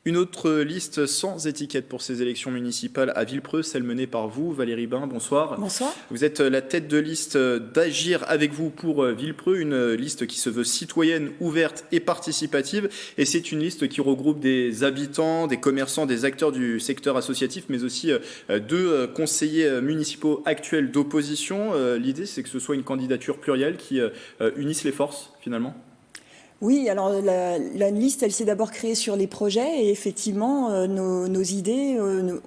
Une autre liste sans étiquette pour ces élections municipales à Villepreux, celle menée par vous, Valérie Bain, bonsoir. Bonsoir. Vous êtes la tête de liste d'Agir avec vous pour Villepreux, une liste qui se veut citoyenne, ouverte et participative. Et c'est une liste qui regroupe des habitants, des commerçants, des acteurs du secteur associatif, mais aussi deux conseillers municipaux actuels d'opposition. L'idée, c'est que ce soit une candidature plurielle qui unisse les forces, finalement. Oui, alors la liste, elle s'est d'abord créée sur les projets et effectivement, nos idées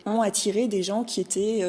ont attiré des gens qui étaient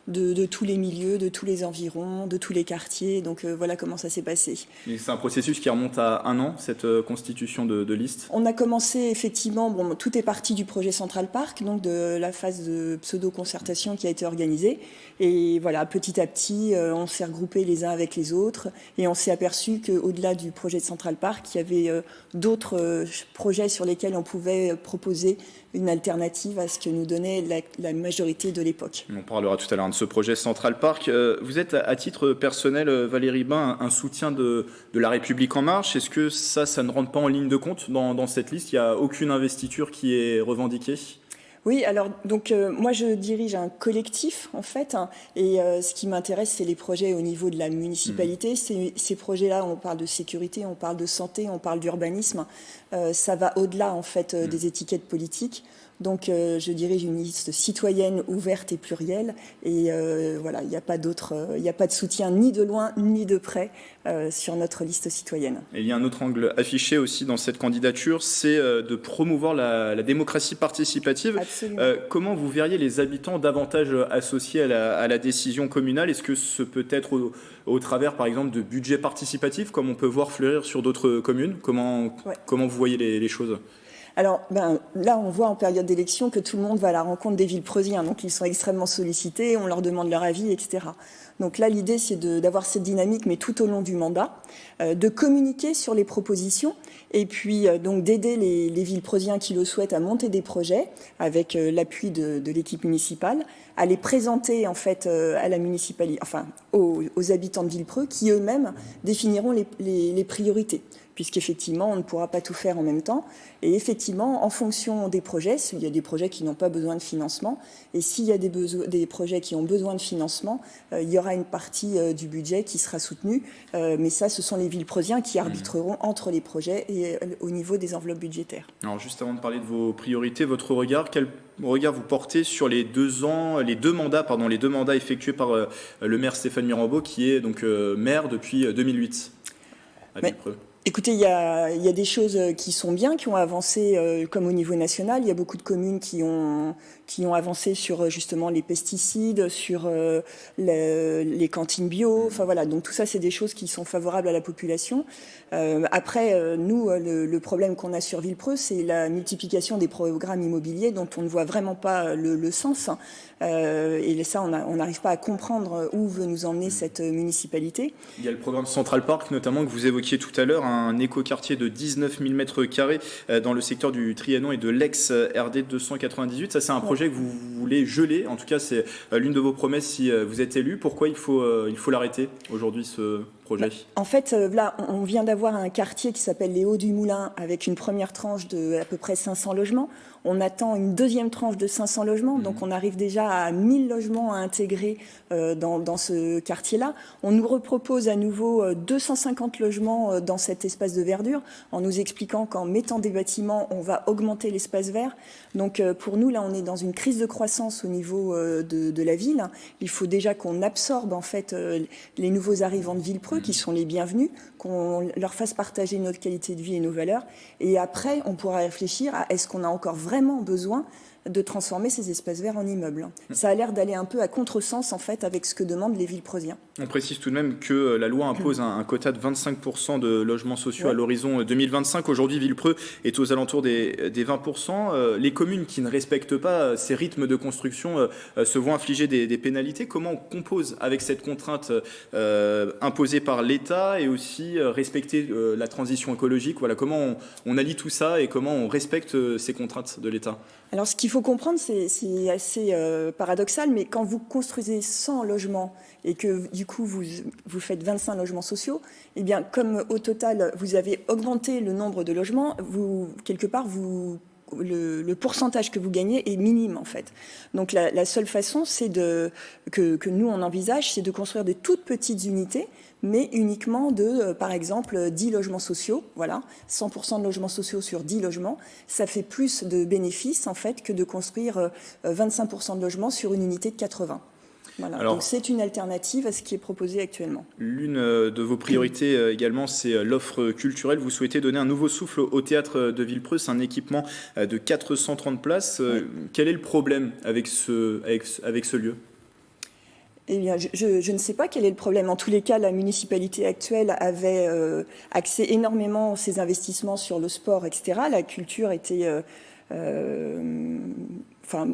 de tous les milieux, de tous les environs, de tous les quartiers. Donc voilà comment ça s'est passé. Et c'est un processus qui remonte à un an, cette constitution de liste. On a commencé effectivement, bon, tout est parti du projet Central Park, donc de la phase de pseudo-concertation qui a été organisée. Et voilà, petit à petit, on s'est regroupés les uns avec les autres et on s'est aperçu qu'au-delà du projet de Central Park, il y avait d'autres projets sur lesquels on pouvait proposer une alternative à ce que nous donnait la majorité de l'époque. On parlera tout à l'heure de ce projet Central Park. Vous êtes à titre personnel, Valérie Bain, un soutien de La République En Marche. Est-ce que ça ne rentre pas en ligne de compte dans cette liste? Il n'y a aucune investiture qui est revendiquée? Oui, alors donc moi je dirige un collectif en fait, hein, et ce qui m'intéresse c'est les projets au niveau de la municipalité. Ces projets-là, on parle de sécurité, on parle de santé, on parle d'urbanisme. Ça va au-delà en fait des étiquettes politiques. Donc je dirige une liste citoyenne, ouverte et plurielle. Et voilà, il n'y a pas de soutien ni de loin ni de près sur notre liste citoyenne. Et il y a un autre angle affiché aussi dans cette candidature, c'est de promouvoir la démocratie participative. Comment vous verriez les habitants davantage associés à la décision communale? Est-ce que ce peut être au travers, par exemple, de budgets participatifs, comme on peut voir fleurir sur d'autres communes? Comment vous voyez les choses? Alors là, on voit en période d'élection que tout le monde va à la rencontre des Villepreusiens. Donc ils sont extrêmement sollicités, on leur demande leur avis, etc. Donc là, l'idée, c'est d'avoir cette dynamique, mais tout au long du mandat, de communiquer sur les propositions et puis donc d'aider les Villepreusiens qui le souhaitent à monter des projets avec l'appui de l'équipe municipale, à les présenter en fait à la municipalité, enfin aux habitants de Villepreux qui eux-mêmes définiront les priorités, puisqu'effectivement, on ne pourra pas tout faire en même temps. Et effectivement, en fonction des projets, il y a des projets qui n'ont pas besoin de financement, et s'il y a des projets qui ont besoin de financement, il y aura une partie du budget qui sera soutenue. Mais ça, ce sont les Villepreusiens qui arbitreront entre les projets et au niveau des enveloppes budgétaires. Alors, juste avant de parler de vos priorités, votre regard, quel regard vous portez sur les deux mandats effectués par le maire Stéphane Mirambeau, qui est donc maire depuis 2008 à Villepreux? Écoutez, il y a des choses qui sont bien, qui ont avancé comme au niveau national. Il y a beaucoup de communes qui ont avancé sur justement les pesticides, sur les cantines bio. Enfin voilà, donc tout ça, c'est des choses qui sont favorables à la population. Après, nous, le problème qu'on a sur Villepreux, c'est la multiplication des programmes immobiliers dont on ne voit vraiment pas le sens. Et ça, on n'arrive pas à comprendre où veut nous emmener cette municipalité. Il y a le programme Central Park, notamment, que vous évoquiez tout à l'heure, un écoquartier de 19 000 m² dans le secteur du Trianon et de l'ex-RD 298. Ça, c'est un projet que vous voulez geler. En tout cas, c'est l'une de vos promesses si vous êtes élu. Pourquoi il faut l'arrêter aujourd'hui, ce projet? En fait, là, on vient d'avoir un quartier qui s'appelle les Hauts du Moulin avec une première tranche de à peu près 500 logements. On attend une deuxième tranche de 500 logements, donc on arrive déjà à 1000 logements à intégrer dans ce quartier-là. On nous repropose à nouveau 250 logements dans cet espace de verdure, en nous expliquant qu'en mettant des bâtiments, on va augmenter l'espace vert. Donc pour nous, là, on est dans une crise de croissance au niveau de la ville. Il faut déjà qu'on absorbe en fait les nouveaux arrivants de Villepreux, qui sont les bienvenus, qu'on leur fasse partager notre qualité de vie et nos valeurs. Et après, on pourra réfléchir à est-ce qu'on a encore vraiment besoin de transformer ces espaces verts en immeubles. Ça a l'air d'aller un peu à contresens en fait avec ce que demandent les Villepreusiens. On précise tout de même que la loi impose un quota de 25% de logements sociaux à l'horizon 2025. Aujourd'hui, Villepreux est aux alentours des 20%. Les communes qui ne respectent pas ces rythmes de construction se voient infliger des pénalités. Comment on compose avec cette contrainte imposée par l'État et aussi respecter la transition écologique? Voilà, comment on allie tout ça et comment on respecte ces contraintes de l'État? Alors, ce qu'il faut comprendre, c'est assez paradoxal, mais quand vous construisez 100 logements et que, du coup, vous faites 25 logements sociaux, eh bien, comme au total, vous avez augmenté le nombre de logements, quelque part, vous le pourcentage que vous gagnez est minime en fait. Donc la seule façon, c'est que nous on envisage, c'est de construire des toutes petites unités, mais uniquement par exemple, 10 logements sociaux. Voilà, 100% de logements sociaux sur 10 logements. Ça fait plus de bénéfices, en fait, que de construire 25% de logements sur une unité de 80. Voilà. Alors, donc c'est une alternative à ce qui est proposé actuellement. L'une de vos priorités également, c'est l'offre culturelle. Vous souhaitez donner un nouveau souffle au théâtre de Villepreux. C'est un équipement de 430 places. Oui. Quel est le problème avec ce lieu ? Eh bien, je ne sais pas quel est le problème. En tous les cas, la municipalité actuelle avait axé énormément ses investissements sur le sport, etc. La culture était...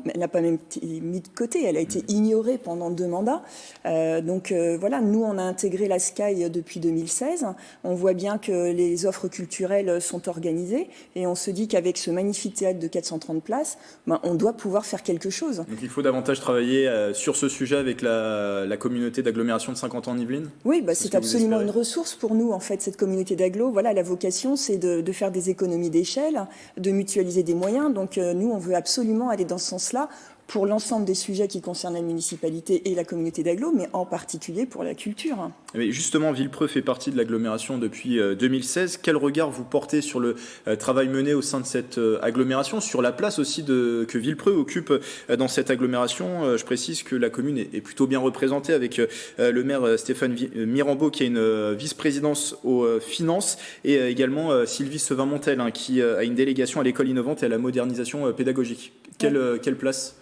elle n'a pas même été mise de côté, elle a été ignorée pendant 2 mandats. Voilà, nous, on a intégré la SKY depuis 2016. On voit bien que les offres culturelles sont organisées et on se dit qu'avec ce magnifique théâtre de 430 places, on doit pouvoir faire quelque chose. Donc il faut davantage travailler sur ce sujet avec la communauté d'agglomération de Saint-Quentin-en-Yvelines ? Oui, c'est absolument une ressource pour nous, en fait, cette communauté d'agglo. Voilà, la vocation, c'est de faire des économies d'échelle, de mutualiser des moyens. Donc nous, on veut absolument aller dans ce sens-là pour l'ensemble des sujets qui concernent la municipalité et la communauté d'agglo, mais en particulier pour la culture. Mais justement, Villepreux fait partie de l'agglomération depuis 2016. Quel regard vous portez sur le travail mené au sein de cette agglomération, sur la place aussi que Villepreux occupe dans cette agglomération ? Je précise que la commune est plutôt bien représentée avec le maire Stéphane Mirambeau qui a une vice-présidence aux finances et également Sylvie Sevin-Montel qui a une délégation à l'école innovante et à la modernisation pédagogique. Quelle place ?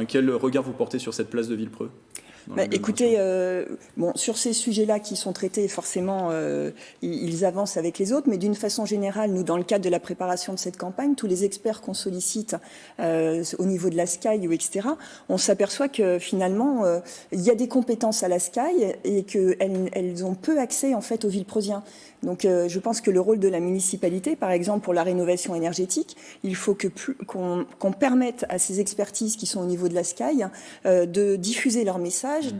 Quel regard vous portez sur cette place de Villepreux ? Écoutez, sur ces sujets-là qui sont traités, forcément, ils avancent avec les autres, mais d'une façon générale, nous, dans le cadre de la préparation de cette campagne, tous les experts qu'on sollicite au niveau de la SKY, etc., on s'aperçoit que finalement, il y a des compétences à la SKY et qu'elles ont peu accès, en fait, aux Villepreusiens. Donc je pense que le rôle de la municipalité, par exemple pour la rénovation énergétique, il faut qu'on permette à ces expertises qui sont au niveau de la SKY de diffuser leur message,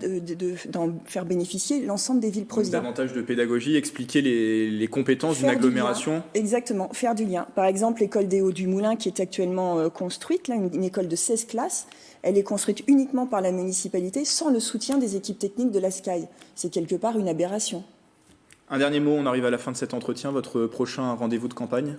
d'en faire bénéficier l'ensemble des Villepreusiens. Davantage de pédagogie, expliquer les compétences d'une agglomération. Exactement, faire du lien. Par exemple, l'école des Hauts du Moulin qui est actuellement construite, là, une école de 16 classes, elle est construite uniquement par la municipalité sans le soutien des équipes techniques de la SKY. C'est quelque part une aberration. Un dernier mot, on arrive à la fin de cet entretien. Votre prochain rendez-vous de campagne ?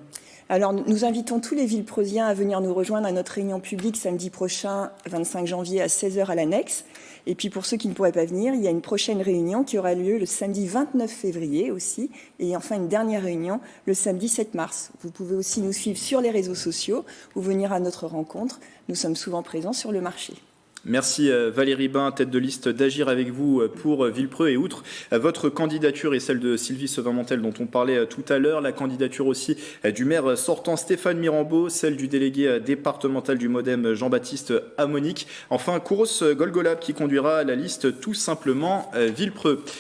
Alors, nous invitons tous les Villepreusiens à venir nous rejoindre à notre réunion publique samedi prochain, 25 janvier à 16h à l'Annexe. Et puis, pour ceux qui ne pourraient pas venir, il y a une prochaine réunion qui aura lieu le samedi 29 février aussi. Et enfin, une dernière réunion le samedi 7 mars. Vous pouvez aussi nous suivre sur les réseaux sociaux ou venir à notre rencontre. Nous sommes souvent présents sur le marché. Merci Valérie Bain, tête de liste d'Agir avec vous pour Villepreux. Et outre votre candidature et celle de Sylvie Sevin-Montel dont on parlait tout à l'heure, la candidature aussi du maire sortant Stéphane Mirambeau, celle du délégué départemental du MoDem Jean-Baptiste Amonique, enfin Kouros Golgolab qui conduira la liste tout simplement Villepreux.